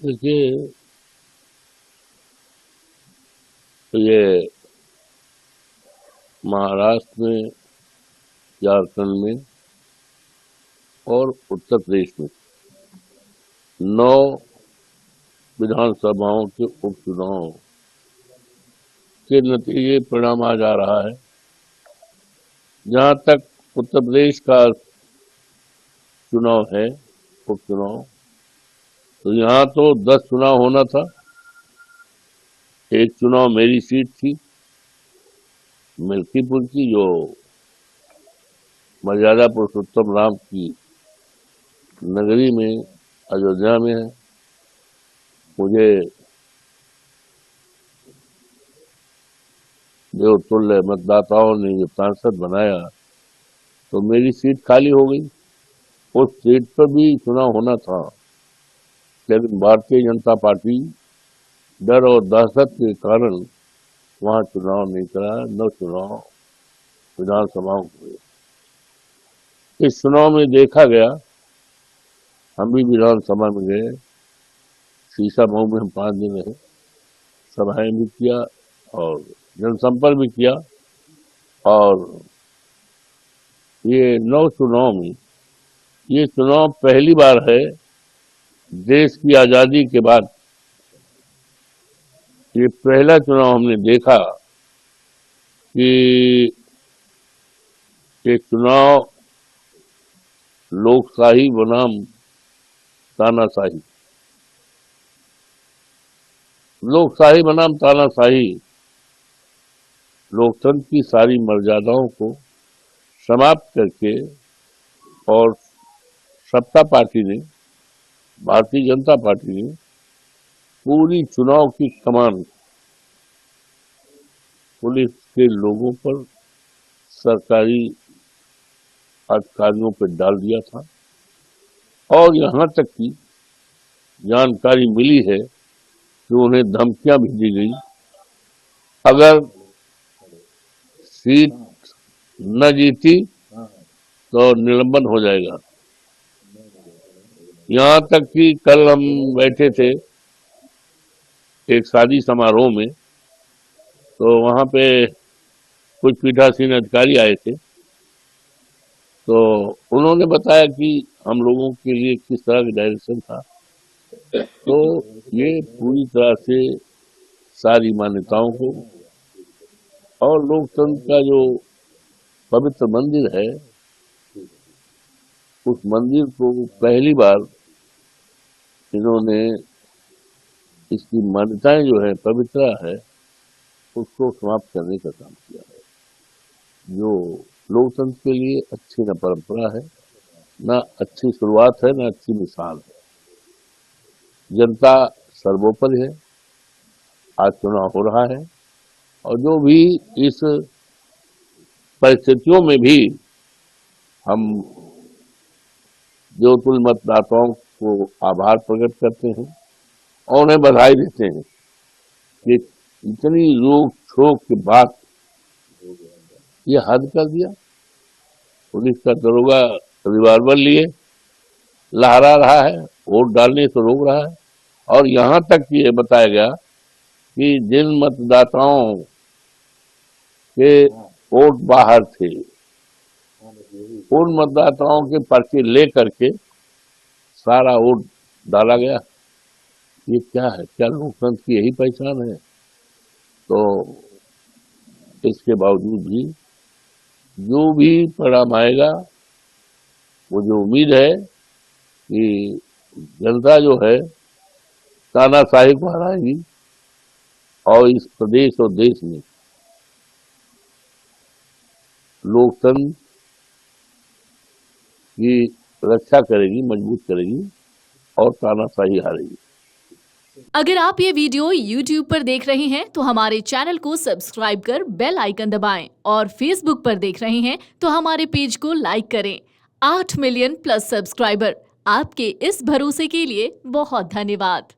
देखिए, तो ये महाराष्ट्र में, झारखंड में और उत्तर प्रदेश में 9 विधानसभाओं के उपचुनाव के नतीजे परिणाम आ जा रहा है। जहां तक उत्तर प्रदेश का चुनाव है, उपचुनाव, तो यहाँ तो 10 चुनाव होना था। एक चुनाव मेरी सीट थी मिल्कीपुर की, जो मर्यादा पुरुषोत्तम राम की नगरी में, अयोध्या में है। मुझे देवतुल्य मतदाताओं ने जब सांसद बनाया तो मेरी सीट खाली हो गई। उस सीट पर भी चुनाव होना था, लेकिन भारतीय जनता पार्टी डर और दहशत के कारण वहां चुनाव नहीं कराया। 9 चुनाव विधानसभाओं हुए। इस चुनाव में देखा गया, हम भी विधानसभा में गए, शीशा मऊ में हम 5 दिन रहे, सभाएं भी किया और जनसंपर्क भी किया। और ये 9 चुनाव में ये चुनाव पहली बार है देश की आजादी के बाद, ये पहला चुनाव हमने देखा कि ये चुनाव लोकशाही बनाम तानाशाही, लोकशाही बनाम तानाशाही, लोकतंत्र की सारी मर्यादाओं को समाप्त करके और सत्ता पार्टी ने, भारतीय जनता पार्टी ने पूरी चुनाव की कमान पुलिस के लोगों पर, सरकारी अधिकारियों पर डाल दिया था। और यहाँ तक की जानकारी मिली है कि उन्हें धमकियां भी दी गई, अगर सीट न जीती तो निलंबन हो जाएगा। यहाँ तक कि कल हम बैठे थे एक शादी समारोह में, तो वहां पे कुछ पीठासीन अधिकारी आए थे, तो उन्होंने बताया कि हम लोगों के लिए किस तरह का डायरेक्शन था। तो ये पूरी तरह से सारी मान्यताओं को और लोकतंत्र का जो पवित्र मंदिर है, उस मंदिर को पहली बार इन्होंने, इसकी मान्यताएं जो है, पवित्रता है, उसको समाप्त करने का काम किया है। जो लोकतंत्र के लिए अच्छी न परंपरा है, न अच्छी शुरुआत है, न अच्छी मिसाल है। जनता सर्वोपरि है। आज चुनाव हो रहा है और जो भी इस परिस्थितियों में भी हम जो कुल मतदाताओं को आभार प्रकट करते हैं और उन्हें बधाई देते हैं कि इतनी रोक छोक के बाद ये हद कर दिया। पुलिस का दरोगा रिवाल्वर लिए लहरा रहा है, वोट डालने से रोक रहा है। और यहाँ तक ये बताया गया कि जिन मतदाताओं के वोट बाहर थे, उन मतदाताओं के पर्चे ले करके सारा वोट डाला गया। ये क्या है? क्या लोकतंत्र की यही पहचान है? तो इसके बावजूद भी जो भी परिणाम आएगा, मुझे उम्मीद है कि जनता जो है तानाशाही को हराएगी और इस प्रदेश और देश में लोकतंत्र की रक्षा करेगी, मजबूत करेगी और तानाशाही हारेगी। अगर आप ये वीडियो YouTube पर देख रहे हैं तो हमारे चैनल को सब्सक्राइब कर बेल आइकन दबाएं और Facebook पर देख रहे हैं तो हमारे पेज को लाइक करें। 8 मिलियन प्लस सब्सक्राइबर, आपके इस भरोसे के लिए बहुत धन्यवाद।